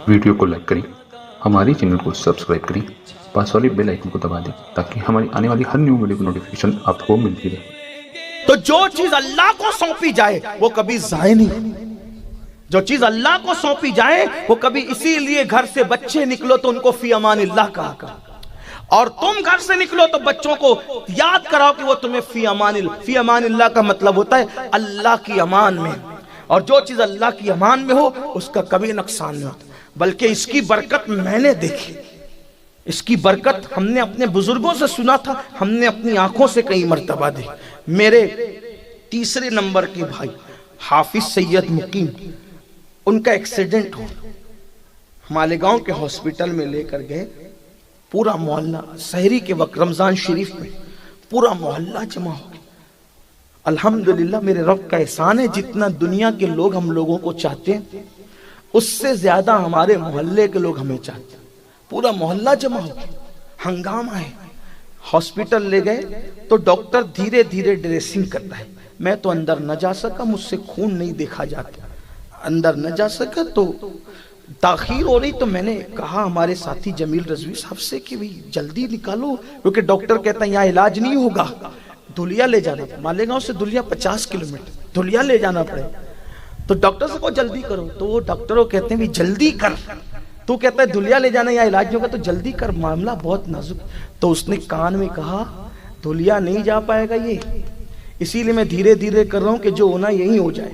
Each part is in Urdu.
ویڈیو کو لائک کریں، ہمارے چینل کو سبسکرائب کریں، پاس والی بیل آئیکن کو دبا دیں تاکہ ہماری آنے والی ہر نیو ویڈیو کی نوٹیفیکیشن آپ کو ملتی رہے۔ تو جو چیز اللہ کو سونپی جائے وہ کبھی ضائع نہیں، جو چیز اللہ کو سونپی جائے وہ کبھی، اسی لیے گھر سے بچے نکلو تو ان کو فی امان اللہ کہا کرو، اور تم گھر سے نکلو تو بچوں کو یاد کراؤ کہ وہ تمہیں فی امان اللہ کا مطلب ہوتا ہے اللہ کی امان میں، اور جو چیز اللہ کی امان میں ہو اس کا کبھی نقصان نہیں ہوتا، بلکہ اس کی برکت میں نے دیکھی، اس کی برکت ہم نے اپنے بزرگوں سے سنا تھا، ہم نے اپنی آنکھوں سے کئی مرتبہ دیکھی۔ میرے تیسرے نمبر کے بھائی حافظ سید مقیم، ان کا ایکسیڈنٹ ہو، مالیگاؤں کے ہاسپٹل میں لے کر گئے، پورا محلہ سحری کے وقت رمضان شریف میں پورا محلہ جمع ہو گیا۔ الحمدللہ میرے رب کا احسان ہے، جتنا دنیا کے لوگ ہم لوگوں کو چاہتے ہیں اس سے زیادہ ہمارے محلے کے لوگ ہمیں چاہتے ہیں۔ پورا محلہ جمع ہو گیا، ہنگامہ ہے۔ ہاسپٹل لے گئے تو ڈاکٹر دھیرے دھیرے ڈریسنگ کرتا ہے، میں تو اندر نہ جا سکا، مجھ سے خون نہیں دیکھا جاتا، اندر نہ جا سکا، تو تاخیر ہو رہی تو میں نے کہا ہمارے ساتھی جمیل رضوی صاحب سے کہ بھی جلدی نکالو، کیونکہ ڈاکٹر کہتا ہے یہاں علاج نہیں ہوگا، دھولیا لے جانا، مالیگاؤں سے دھولیا 50 کلومیٹر، دھولیا لے جانا پڑے۔ تو ڈاکٹر سے کہو جلدی کرو، تو وہ ڈاکٹر کہتے ہیں بھی جلدی کر، تو کہتا ہے دھولیا لے جانا یا علاج نہیں ہوگا تو جلدی کر، معاملہ بہت نازک۔ تو اس نے کان میں کہا دھولیا نہیں جا پائے گا یہ، اسی لیے میں دھیرے دھیرے کر رہا ہوں کہ جو ہونا یہی ہو جائے،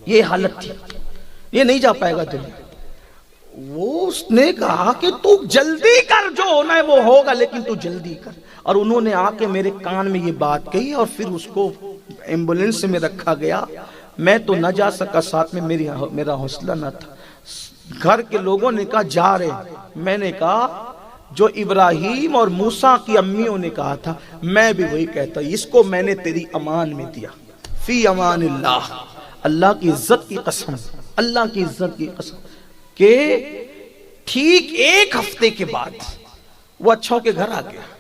یہ حالت تھی، یہ نہیں جا پائے گا دھولیا۔ وہ اس نے کہا کہ تو جلدی کر، جو ہونا ہے وہ ہوگا لیکن تو جلدی کر۔ اور انہوں نے آ کے میرے کان میں یہ بات کہی، اور پھر اس کو ایمبولینس میں رکھا گیا۔ میں تو نہ جا سکا، ساتھ میں میرا حوصلہ نہ تھا۔ گھر کے لوگوں نے کہا جا رہے، میں نے کہا جو ابراہیم اور موسیٰ کی امیوں نے کہا تھا میں بھی وہی کہتا ہوں، اس کو میں نے تیری امان میں دیا، فی امان اللہ، اللہ کی عزت کی قسم، اللہ کی عزت کی قسم، کہ ٹھیک ایک ہفتے کے بعد وہ اچھا ہو کے گھر آ گیا۔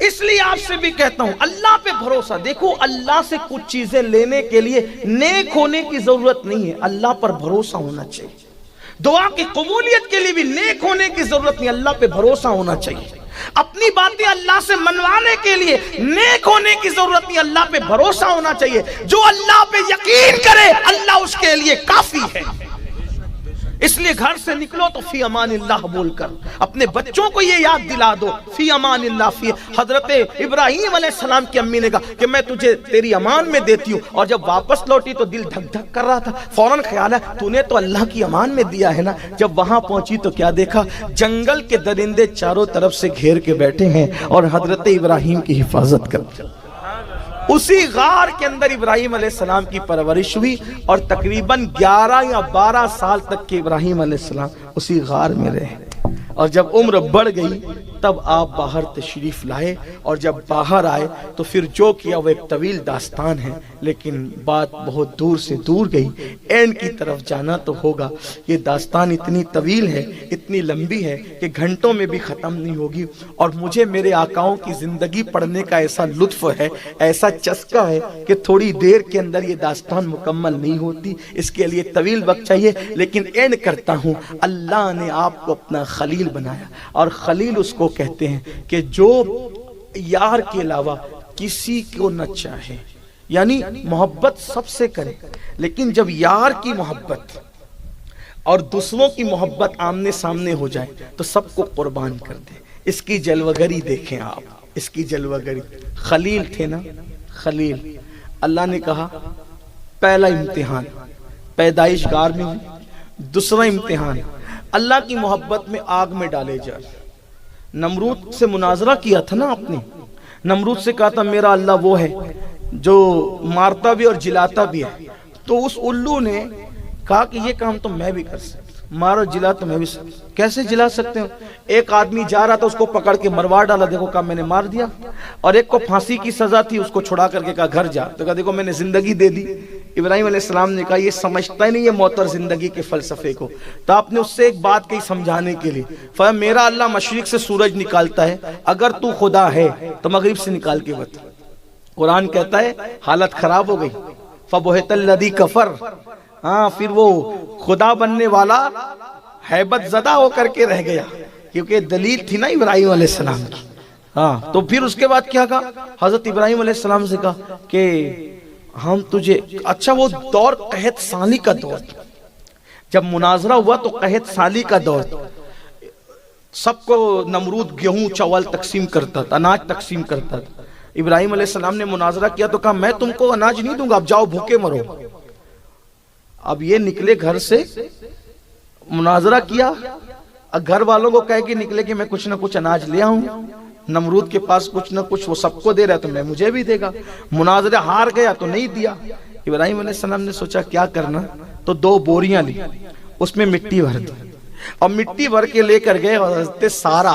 اس لیے آپ سے بھی کہتا ہوں اللہ پہ بھروسہ، دیکھو اللہ سے کچھ چیزیں لینے کے لیے نیک ہونے کی ضرورت نہیں ہے، اللہ پر بھروسہ ہونا چاہیے۔ دعا کی قبولیت کے لیے بھی نیک ہونے کی ضرورت نہیں، اللہ پہ بھروسہ ہونا چاہیے۔ اپنی باتیں اللہ سے منوانے کے لیے نیک ہونے کی ضرورت نہیں، اللہ پہ بھروسہ ہونا چاہیے۔ جو اللہ پہ یقین کرے اللہ اس کے لیے کافی ہے۔ اس لیے گھر سے نکلو تو فی امان اللہ بول کر اپنے بچوں کو یہ یاد دلا دو، فی امان اللہ۔ فی حضرت ابراہیم علیہ السلام کی امی نے کہا کہ میں تجھے تیری امان میں دیتی ہوں، اور جب واپس لوٹی تو دل دھک دھک کر رہا تھا، فوراً خیال ہے تو نے تو اللہ کی امان میں دیا ہے نا۔ جب وہاں پہنچی تو کیا دیکھا، جنگل کے درندے چاروں طرف سے گھیر کے بیٹھے ہیں اور حضرت ابراہیم کی حفاظت کرتے۔ اسی غار کے اندر ابراہیم علیہ السلام کی پرورش ہوئی، اور تقریباً 11 یا 12 سال تک کے ابراہیم علیہ السلام اسی غار میں رہے، اور جب عمر بڑھ گئی تب آپ باہر تشریف لائے، اور جب باہر آئے تو پھر جو کیا وہ ایک طویل داستان ہے، لیکن بات بہت دور سے دور گئی، اینڈ کی طرف جانا تو ہوگا۔ یہ داستان اتنی طویل ہے، اتنی لمبی ہے کہ گھنٹوں میں بھی ختم نہیں ہوگی، اور مجھے میرے آقاؤں کی زندگی پڑھنے کا ایسا لطف ہے، ایسا چسکا ہے کہ تھوڑی دیر کے اندر یہ داستان مکمل نہیں ہوتی، اس کے لیے طویل وقت چاہیے۔ لیکن اینڈ کرتا ہوں، اللہ نے آپ کو اپنا خلیل بنایا، اور خلیل اس کو کہتے ہیں کہ جو یار کے علاوہ کسی کو نہ چاہے، یعنی محبت سب سے کرے، لیکن جب یار کی محبت اور دوسروں کی محبت آمنے سامنے ہو جائے تو سب کو قربان کر دے۔ اس کی جلوگری دیکھیں آپ، اس کی جلوگری۔ خلیل تھے نا، خلیل، اللہ نے کہا پہلا امتحان پیدائش گار میں ہوں، دوسرا امتحان اللہ کی محبت میں آگ میں ڈالے جائے۔ نمرود سے مناظرہ کیا تھا نا آپ نے، نمرود سے کہا تھا میرا اللہ وہ ہے جو مارتا بھی اور جلاتا بھی ہے، تو اس الو نے کہا کہ یہ کام تو میں بھی کر سکتا، مارو جلا تو میں بھی سکتا۔ کیسے جلا سکتے ہو؟ ایک آدمی جا رہا تھا، اس کو پکڑ کے مروا ڈالا، دیکھو کہا میں نے مار دیا، اور ایک کو پھانسی کی سزا تھی، اس کو چھڑا کر کے کہا گھر جا، تو کہا دیکھو میں نے زندگی دے دی۔ ابراہیم علیہ السلام نے کہا یہ سمجھتا ہی نہیں یہ موت اور زندگی کے فلسفے کو، تو آپ نے اس سے ایک بات کہی سمجھانے کے لیے، فرمایا میرا اللہ مشرق سے سورج نکالتا ہے، اگر تو خدا ہے تو مغرب سے نکال کے بتا۔ قرآن کہتا ہے حالت خراب ہو گئی، فَبُہِتَ الَّذِي كَفَرَ، ہاں پھر وہ خدا بننے والا ہیبت زدہ ہو کر کے رہ گیا، کیونکہ دلیل تھی نا ابراہیم علیہ السلام کی۔ ہاں تو پھر اس کے بعد کیا کہا حضرت ابراہیم علیہ السلام سے، کہا کہ ہم تجھے، اچھا وہ دور قحط سالی کا دور تھا، جب مناظرہ ہوا تو قحط سالی کا دور تھا، سب کو نمرود گیہوں چاول تقسیم کرتا تھا، اناج تقسیم کرتا تھا۔ ابراہیم علیہ السلام نے مناظرہ کیا تو کہا میں تم کو اناج نہیں دوں گا، اب جاؤ بھوکے مرو۔ اب یہ نکلے گھر سے، مناظرہ کیا، گھر والوں کو کہے کہ نکلے کہ میں کچھ نہ کچھ اناج لے آؤں، نمرود کے پاس کچھ نہ کچھ وہ سب کو دے رہا ہے تو میں مجھے بھی دے گا، مناظرہ ہار گیا تو نہیں دیا۔ ابراہیم علیہ السلام نے سوچا کیا کرنا، تو 2 بوریاں لی، اس میں مٹی بھر دی، اور مٹی بھر کے لے کر گئے، حضرت سارا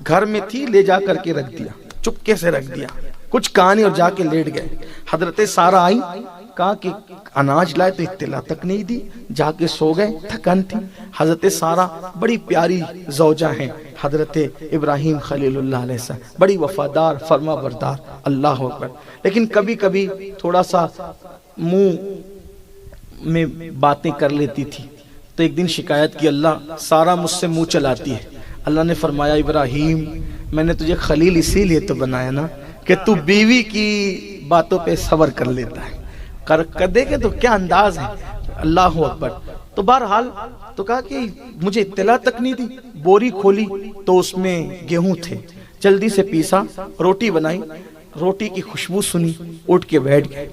گھر میں تھی، لے جا کر کے رکھ دیا، چپکے سے رکھ دیا، کچھ کہا نہیں اور جا کے لیٹ گئے۔ حضرت سارا آئی، کہا کہ اناج لائے تو اطلاع تک نہیں دی، جا کے سو گئے، تھکن تھی۔ حضرت سارا بڑی پیاری زوجہ ہیں حضرت ابراہیم خلیل اللہ علیہ السلام، بڑی وفادار فرما بردار، اللہ اکبر، لیکن کبھی کبھی تھوڑا سا منہ میں باتیں کر لیتی تھی۔ تو ایک دن شکایت کی، اللہ سارا مجھ سے منہ چلاتی ہے۔ اللہ نے فرمایا ابراہیم میں نے تجھے خلیل اسی لیے تو بنایا نا کہ تو بیوی کی باتوں پہ صبر کر لیتا ہے، کر دے گے تو کیا انداز ہے، اللہ اکبر۔ تو بہرحال تو کہا کہ مجھے اطلاع تک نہیں دی، بوری کھولی تو اس میں گیہوں تھے، جلدی سے پیسا، روٹی بنائی، روٹی کی خوشبو سنی، اٹھ کے بیٹھ گئے۔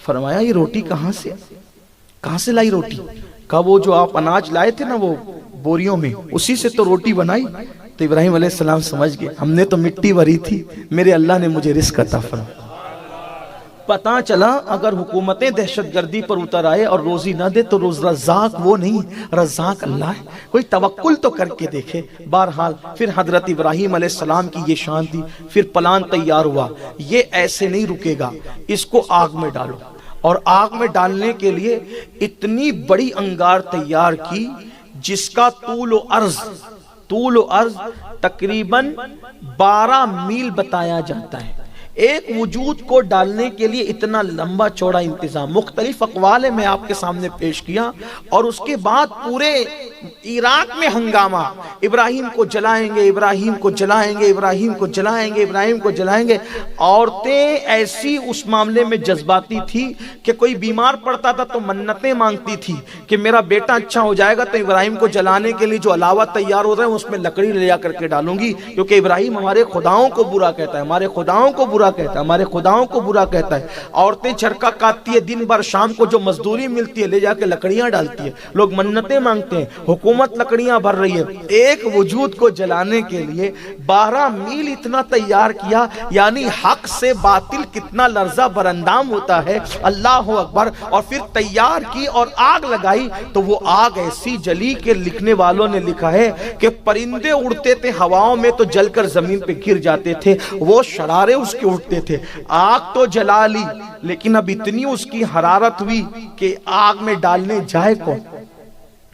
فرمایا یہ روٹی کہاں سے لائی روٹی؟ کہا وہ جو آپ اناج لائے تھے نا وہ بوریوں میں، اسی سے تو روٹی بنائی۔ تو ابراہیم علیہ السلام سمجھ گئے ہم نے تو مٹی بھری تھی، میرے اللہ نے مجھے رزق عطا فرمایا۔ پتہ چلا اگر حکومتیں دہشت گردی پر اتر آئے اور روزی نہ دے تو رزاق وہ نہیں، رزاق اللہ ہے، کوئی توکل تو کر کے دیکھے۔ بہرحال پھر حضرت ابراہیم علیہ السلام کی یہ شان تھی، پھر پلان تیار ہوا، یہ ایسے نہیں رکے گا، اس کو آگ میں ڈالو، اور آگ میں ڈالنے کے لیے اتنی بڑی انگار تیار کی جس کا طول و عرض تقریباً 12 میل بتایا جاتا ہے۔ ایک وجود کو ڈالنے کے لیے اتنا لمبا چوڑا انتظام، مختلف اقوال میں آپ کے سامنے پیش کیا، اور اس کے بعد پورے عراق میں ہنگامہ، ابراہیم کو جلائیں گے، ابراہیم کو جلائیں گے، ابراہیم کو جلائیں گے، ابراہیم کو جلائیں گے۔ عورتیں ایسی اس معاملے میں جذباتی تھی کہ کوئی بیمار پڑتا تھا تو منتیں مانگتی تھی کہ میرا بیٹا اچھا ہو جائے گا تو ابراہیم کو جلانے کے لیے جو علاوہ تیار ہو رہے ہیں اس میں لکڑی لے جا کر کے ڈالوں گی، کیونکہ ابراہیم ہمارے خداؤں کو برا کہتا ہے، ہمارے خداؤں کو برا کہتا ہے، ہمارے خداؤں کو برا کہتا ہے۔ عورتیں چرکا کاٹتی ہے، دن بھر شام کو جو مزدوری ملتی ہے لے جا کے لکڑیاں ڈالتی ہے، لوگ منتیں مانگتے ہیں، حکومت لکڑیاں بھر رہی ہے۔ ایک وجود کو جلانے کے لیے 12 میل اتنا تیار کیا، یعنی حق سے باطل کتنا لرزہ براندام ہوتا ہے، اللہ اکبر۔ اور پھر تیار کی اور آگ لگائی تو وہ آگ ایسی جلی کہ لکھنے والوں نے لکھا ہے کہ پرندے اڑتے تھے ہواؤں میں تو جل کر زمین پہ گر جاتے تھے، وہ شرارے اس کے اٹھتے تھے۔ آگ تو جلا لی لیکن اب اتنی اس کی حرارت ہوئی کہ آگ میں ڈالنے جائے کون؟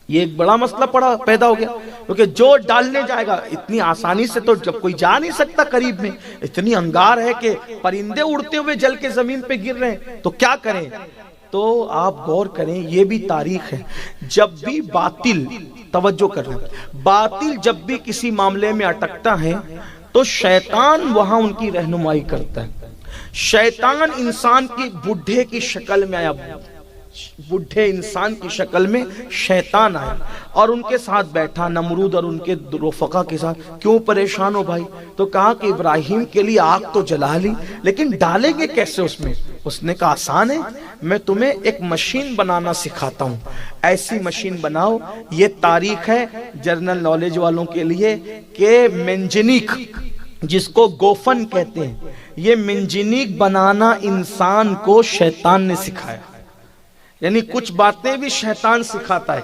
یہ ایک بڑا مسئلہ پیدا ہو گیا، کیونکہ جو ڈالنے جائے گا اتنی آسانی سے تو جب کوئی جا نہیں سکتا قریب میں، اتنی انگار ہے کہ پرندے اڑتے ہوئے جل کے زمین پہ گر رہے ہیں، تو کیا کریں؟ تو آپ غور کریں، یہ بھی تاریخ ہے، جب بھی باطل، توجہ کرنا، باطل جب بھی کسی معاملے میں اٹکتا ہے تو شیطان وہاں ان کی رہنمائی کرتا ہے۔ شیطان انسان کی بڈھے کی شکل میں آیا، بڈھے انسان کی شکل میں شیطان آیا اور ان کے ساتھ بیٹھا، نمرود اور ان کے رفقا کے ساتھ۔ کیوں پریشان ہو بھائی؟ تو کہا کہ ابراہیم کے لیے آگ تو جلا لی لیکن ڈالیں گے کیسے اس میں؟ اس نے کہا آسان ہے، میں تمہیں ایک مشین بنانا سکھاتا ہوں، ایسی مشین بناؤ۔ یہ تاریخ ہے جنرل نالج والوں کے لیے کہ منجنیق، جس کو گوفن کہتے ہیں، یہ منجنیق بنانا انسان کو شیطان نے سکھایا، یعنی کچھ باتیں بھی شیطان سکھاتا ہے۔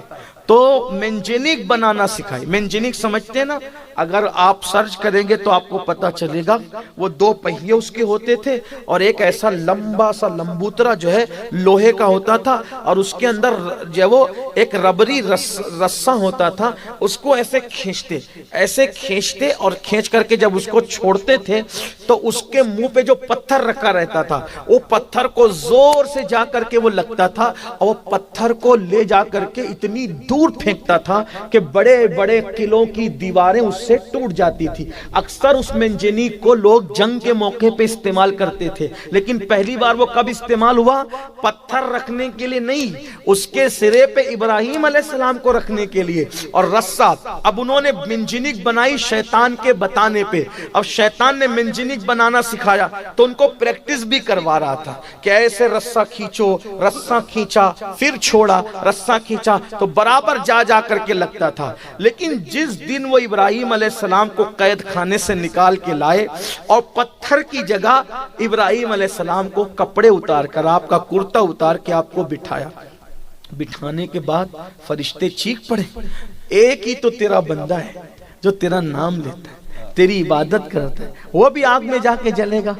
تو منجنیق بنانا سکھائی۔ منجنیق سمجھتے ہیں نا، اگر آپ سرچ کریں گے تو آپ کو پتا چلے گا وہ 2 پہیے اس کے ہوتے تھے اور ایک ایسا لمبا سا لمبوترا جو ہے لوہے کا ہوتا تھا اور اس کے اندر جو وہ ایک ربری رسہ ہوتا تھا، اس کو ایسے کھینچتے اور کھینچ کر کے جب اس کو چھوڑتے تھے تو اس کے منہ پہ جو پتھر رکھا رہتا تھا وہ پتھر کو زور سے جا کر کے وہ لگتا تھا اور وہ پتھر کو لے جا کر کے اتنی دور پھینکتا تھا کہ بڑے بڑے قلعوں کی دیواریں اس سے ٹوٹ جاتی تھی۔ اکثر اس منجنیق کو لوگ جنگ کے موقع پہ استعمال کرتے تھے، لیکن پہلی بار وہ کب استعمال ہوا؟ پتھر رکھنے کے لیے نہیں، اس کے سرے پہ ابراہیم علیہ السلام کو رکھنے کے لیے اور رسہ۔ اب انہوں نے منجنیق بنائی شیطان کے بتانے پہ، اب شیطان نے منجنیق بنانا سکھایا تو ان کو پریکٹس بھی کروا رہا تھا کہ ایسے رسہ کھینچو، رسہ کھینچا پھر چھوڑا، رسہ کھینچا تو برابر جا کر کے لگتا تھا۔ لیکن جس دن وہ ابراہیم علیہ السلام کو قید خانے سے نکال کے لائے اور پتھر کی جگہ ابراہیم علیہ السلام کو کپڑے اتار کر، آپ کا کرتا اتار کے آپ کو بٹھایا، بٹھانے کے بعد فرشتے چیخ پڑے، ایک ہی تو تیرا بندہ ہے جو تیرا نام لیتا ہے، تیری عبادت کرتا ہے، وہ بھی آگ میں جا کے جلے گا۔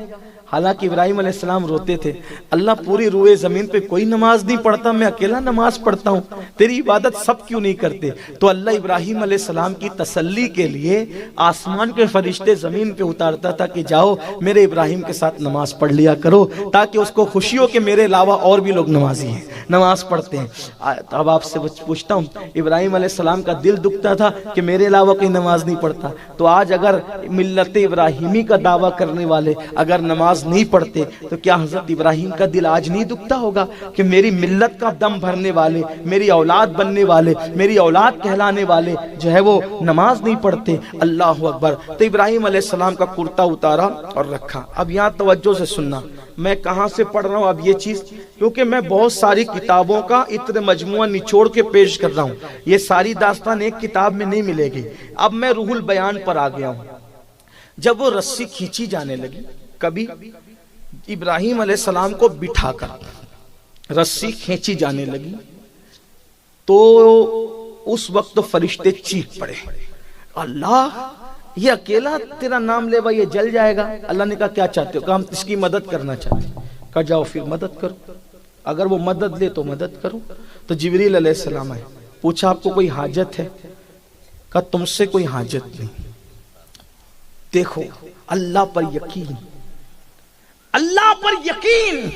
حالانکہ ابراہیم علیہ السلام روتے تھے، اللہ پوری روئے زمین پہ کوئی نماز نہیں پڑھتا، میں اکیلا نماز پڑھتا ہوں، تیری عبادت سب کیوں نہیں کرتے؟ تو اللہ ابراہیم علیہ السلام کی تسلی کے لیے آسمان کے فرشتے زمین پہ اتارتا تھا کہ جاؤ میرے ابراہیم کے ساتھ نماز پڑھ لیا کرو، تاکہ اس کو خوشی ہو کہ میرے علاوہ اور بھی لوگ نمازی ہیں، نماز پڑھتے ہیں۔ اب آپ سے پوچھتا ہوں، ابراہیم علیہ السلام کا دل دکھتا تھا کہ میرے علاوہ کوئی نماز نہیں پڑھتا، تو آج اگر ملت ابراہیمی کا دعویٰ کرنے والے اگر نماز نہیں پڑھتے تو کیا حضرت ابراہیم کا دل آج نہیں دکھتا ہوگا کہ میری ملت کا دم بھرنے والے، میری اولاد بننے والے، میری اولاد کہلانے والے جو ہے وہ نماز نہیں پڑھتے؟ اللہ اکبر۔ تو ابراہیم علیہ السلام کا کرتا اتارا اور رکھا۔ اب یہاں توجہ سے سننا، میں کہاں سے پڑھ رہا ہوں اب یہ چیز، کیونکہ میں بہت ساری کتابوں کا اتنے مجموعہ نچوڑ کے پیش کر رہا ہوں، یہ ساری داستان ایک کتاب میں نہیں ملے گی۔ اب میں روح البیان پر آ گیا ہوں۔ جب وہ رسی کھینچی جانے لگی، کبھی ابراہیم علیہ السلام کو بٹھا کر رسی کھینچی جانے لگی تو اس وقت تو فرشتے چیخ پڑے، اللہ یہ اکیلا تیرا نام لے بھائی یہ جل جائے گا۔ اللہ نے کہا کیا چاہتے ہو؟ کہا ہم اس کی مدد کرنا چاہتے ہیں۔ کہا جاؤ پھر مدد کرو، اگر وہ مدد لے تو مدد کرو۔ تو جبریل علیہ السلام آئے، پوچھا آپ کو کوئی حاجت ہے؟ کہا تم سے کوئی حاجت نہیں۔ دیکھو اللہ پر یقین، اللہ پر یقین،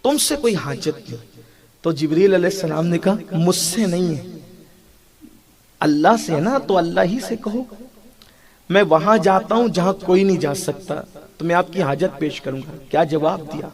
تم سے کوئی حاجت نہیں۔ تو جبریل علیہ السلام نے کہا مجھ سے نہیں ہے، اللہ سے ہے نا، تو اللہ ہی سے کہو، میں وہاں جاتا ہوں جہاں کوئی نہیں جا سکتا، تو میں آپ کی حاجت پیش کروں گا۔ کیا جواب دیا؟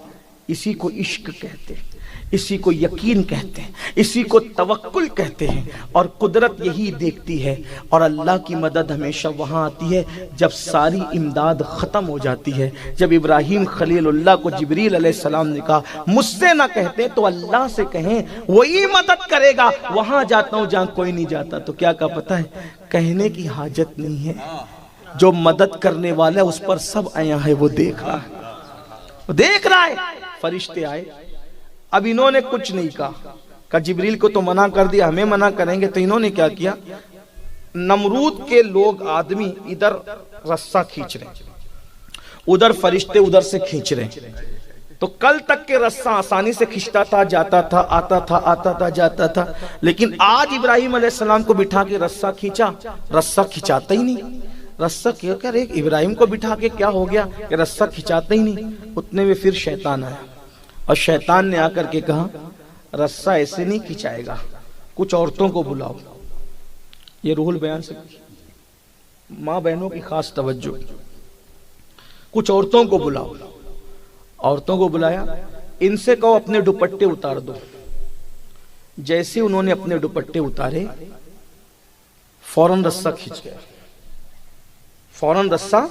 اسی کو عشق کہتے ہیں، اسی کو یقین کہتے ہیں، اسی کو توکل کہتے ہیں، اور قدرت یہی دیکھتی ہے، اور اللہ کی مدد ہمیشہ وہاں آتی ہے جب ساری امداد ختم ہو جاتی ہے۔ جب ابراہیم خلیل اللہ کو جبریل علیہ السلام نے کہا مجھ سے نہ کہتے تو اللہ سے کہیں، وہی مدد کرے گا، وہاں جاتا ہوں جہاں کوئی نہیں جاتا۔ تو کیا کہا پتہ ہے؟ کہنے کی حاجت نہیں ہے، جو مدد کرنے والا ہے اس پر سب آیا ہے، وہ دیکھ رہا ہے، وہ دیکھ رہا ہے۔ فرشتے آئے، اب انہوں نے کچھ نہیں کہا جبریل کو تو منع کر دیا، ہمیں منع کریں گے، تو انہوں نے کیا کیا؟ نمرود کے لوگ آدمی ادھر رسہ کھینچ رہے ہیں، ادھر فرشتے ادھر سے کھینچ رہے ہیں، تو کل تک کے رسہ آسانی سے کھینچتا تھا، جاتا تھا، آتا تھا، آتا تھا، جاتا تھا، لیکن آج ابراہیم علیہ السلام کو بٹھا کے رسہ کھینچا، رسہ کھینچاتا ہی نہیں۔ رسہ کیا کر ایک ابراہیم کو بٹھا کے کیا ہو گیا کہ رسہ کھینچاتا ہی نہیں؟ اتنے میں پھر شیطان آیا، اور شیطان نے آ کر کے کہا رسہ ایسے نہیں کھینچائے گا، کچھ عورتوں کو بلاؤ۔ یہ روح البیان سے ماں بہنوں کی خاص توجہ، کچھ عورتوں کو بلاؤ۔ عورتوں کو بلایا، ان سے کہو اپنے دوپٹے اتار دو۔ جیسے انہوں نے اپنے دوپٹے اتارے، فوراً رسہ کھینچ گیا، فوراً رسہ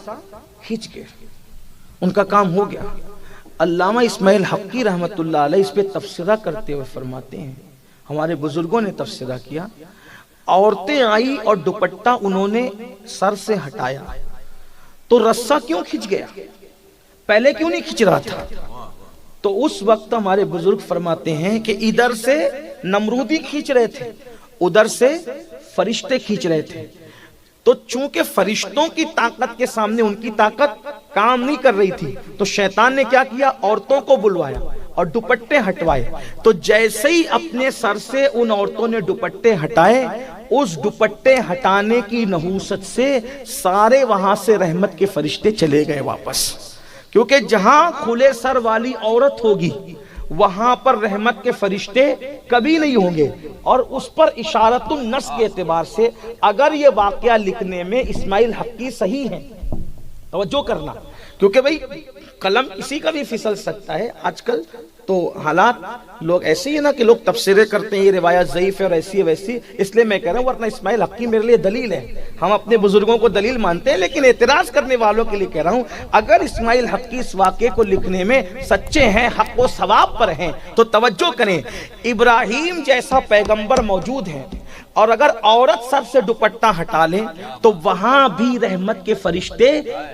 کھینچ گیا، ان کا کام ہو گیا۔ علامہ اسماعیل حقی رحمت اللہ علیہ اس پہ تفسیرہ کرتے ہوئے فرماتے ہیں، ہمارے بزرگوں نے تفسیرہ کیا، عورتیں آئی اور دوپٹہ انہوں نے سر سے ہٹایا تو رسہ کیوں کھنچ گیا؟ پہلے کیوں نہیں کھنچ رہا تھا؟ تو اس وقت ہمارے بزرگ فرماتے ہیں کہ ادھر سے نمرودی کھینچ رہے تھے، ادھر سے فرشتے کھینچ رہے تھے، تو چونکہ فرشتوں کی طاقت کے سامنے ان کی طاقت کام نہیں کر رہی تھی، تو شیطان نے کیا کیا، عورتوں کو بلوایا اور دوپٹے ہٹوائے. تو جیسے ہی اپنے سر سے ان عورتوں نے دوپٹے ہٹائے، اس دوپٹے ہٹانے کی نحوست سے سارے وہاں سے رحمت کے فرشتے چلے گئے واپس. کیونکہ جہاں کھلے سر والی عورت ہوگی وہاں پر رحمت کے فرشتے کبھی نہیں ہوں گے. اور اس پر اشارت النص کے اعتبار سے اگر یہ واقعہ لکھنے میں اسماعیل حقی صحیح ہیں، توجہ کرنا، کیونکہ بھئی قلم کسی کا بھی پھسل سکتا ہے. آج کل تو حالات لوگ ایسے ہی نا کہ لوگ تبصرے کرتے ہیں یہ روایت ضعیف ہے اور ایسی ہے ویسی، اس لیے میں کہہ رہا ہوں، ورنہ اسماعیل حقی میرے لیے دلیل ہے. ہم اپنے بزرگوں کو دلیل مانتے ہیں، لیکن اعتراض کرنے والوں کے لیے کہہ رہا ہوں اگر اسماعیل حقی اس واقعے کو لکھنے میں سچے ہیں، حق و ثواب پر ہیں، تو توجہ کریں، ابراہیم جیسا پیغمبر موجود ہے اور اگر عورت سر سے دوپٹہ ہٹا لے تو وہاں بھی رحمت کے فرشتے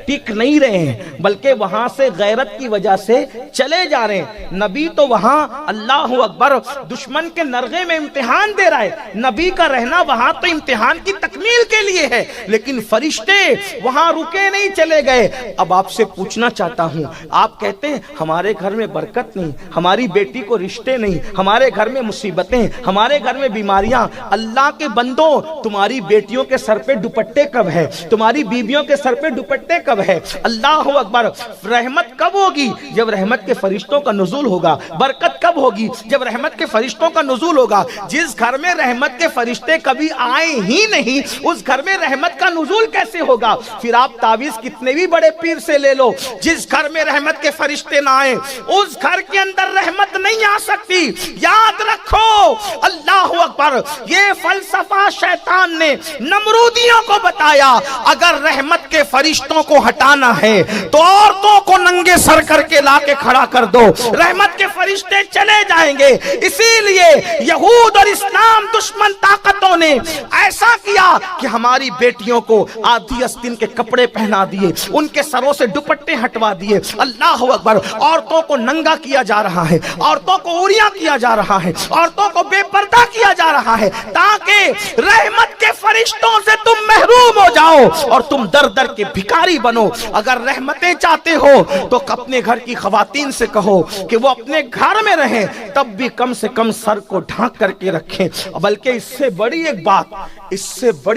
ٹک نہیں رہے ہیں، بلکہ وہاں سے غیرت کی وجہ سے چلے جا رہے ہیں. نبی تو وہاں اللہ اکبر دشمن کے نرغے میں امتحان دے رہا ہے، نبی کا رہنا وہاں تو امتحان کی تکمیل کے لیے ہے، لیکن فرشتے وہاں رکے نہیں، چلے گئے. اب آپ سے پوچھنا چاہتا ہوں، آپ کہتے ہیں ہمارے گھر میں برکت نہیں، ہماری بیٹی کو رشتے نہیں، ہمارے گھر میں مصیبتیں، ہمارے گھر میں بیماریاں. اللہ کے بندوں، تمہاری بیٹیوں کے سر پہ دوپٹے کب ہے؟ تمہاری بیویوں کے سر پہ دوپٹے کب ہے؟ اللہ اکبر. رحمت کب ہوگی؟ جب رحمت کے فرشتوں کا نزول ہوگا. برکت کب ہوگی؟ جب رحمت کے فرشتوں کا نزول ہوگا. جس گھر میں رحمت کے فرشتے کبھی آئے ہی نہیں، اس گھر میں رحمت کا نزول کیسے ہوگا؟ پھر آپ تعویذ کتنے بھی بڑے پیر سے لے لو، جس گھر میں رحمت کے فرشتے نہ آئے اس گھر کے اندر رحمت نہیں آ سکتی. یاد رکھو، اللہ اکبر. یہ فلسفہ شیطان نے نمرودیوں کو بتایا، اگر رحمت کے فرشتوں کو ہٹانا ہے تو عورتوں کو ننگے سر کر کے لا کے کھڑا کر دو، رحمت کے فرشتے چلے جائیں گے. اسی لیے یہود اور اسلام دشمن طاقتوں نے ایسا کیا کہ ہماری بیٹیوں کو آدھی آستین کے کپڑے پہنا دیے، ان کے سروں سے دوپٹے ہٹوا دیے. اللہ اکبر. عورتوں کو ننگا کیا جا رہا ہے، عورتوں کو عوریاں کیا جا رہا ہے، عورتوں کو بے پردہ کیا جا رہا ہے، تاکہ رحمت کے فرشتوں سے تم محروم ہو جاؤ اور تم در در کے بھکاری بنو. اگر رحمتیں چاہتے ہو تو اپنے گھر کی خواتین سے کہو کہ وہ اپنے گھر میں رہیں، تب بھی کم سے کم سر کو ڈھانک کر کے رکھیں. بلکہ اس سے بڑی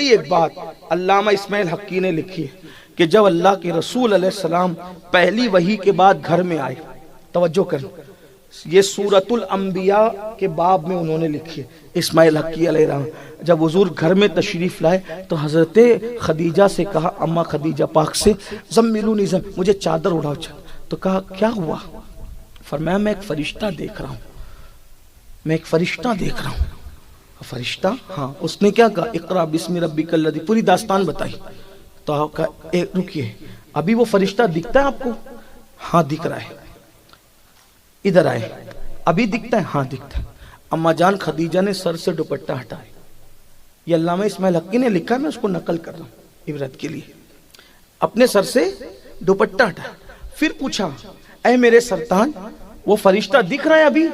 ایک بات علامہ اسماعیل حقی نے لکھی ہے کہ جب اللہ کے رسول علیہ السلام پہلی وحی کے بعد گھر میں آئے، توجہ کریں، یہ سورۃ الانبیاء کے باب میں انہوں نے لکھی ہے اسماعیل حقی علیہ السلام. جب حضور گھر میں تشریف لائے تو حضرت خدیجہ سے کہا، اماں خدیجہ پاک سے، زملونی مجھے چادر اڑاؤ. تو کہا کیا ہوا؟ فرمایا میں ایک فرشتہ دیکھ رہا ہوں. فرشتہ؟ ہاں. اس نے کیا کہا؟ اقرا بسم ربک الذی، پوری داستان بتائی. تو کہا رکیے، ابھی وہ فرشتہ دکھتا ہے آپ کو؟ ہاں دکھ رہا ہے. ادھر آئے. ابھی دکھتا ہے؟ ہاں دکھتا ہے. اما جان خدیجہ نے سر سے دوپٹہ ہٹایا. یہ علامہ اسماعیل حقی نے لکھا ہے، میں اس کو نقل کر رہا ہوں عبرت کے لیے. اپنے سر سے دوپٹہ ہٹایا. پھر پوچھا، اے میرے سرطان، وہ فرشتہ دکھ رہا ہے ابھی؟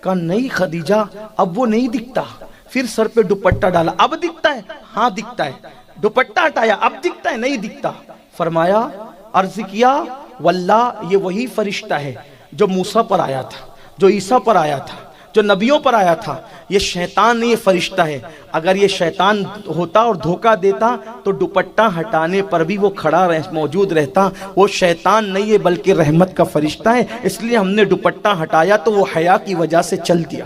کہا نہیں خدیجہ، اب وہ نہیں دکھتا. پھر سر پہ دوپٹہ ڈالا، اب دکھتا ہے؟ ہاں دکھتا ہے. دوپٹہ ہٹایا، اب دکھتا ہے؟ نہیں دکھتا. فرمایا، عرض کیا، واللہ یہ وہی فرشتہ ہے جو موسیٰ پر آیا تھا، جو عیسیٰ پر آیا تھا، جو نبیوں پر آیا تھا. یہ شیطان نہیں، یہ فرشتہ ہے. اگر یہ شیطان ہوتا اور دھوکہ دیتا تو دوپٹہ ہٹانے پر بھی وہ کھڑا موجود رہتا. وہ شیطان نہیں ہے بلکہ رحمت کا فرشتہ ہے، اس لیے ہم نے دوپٹہ ہٹایا تو وہ حیا کی وجہ سے چل دیا.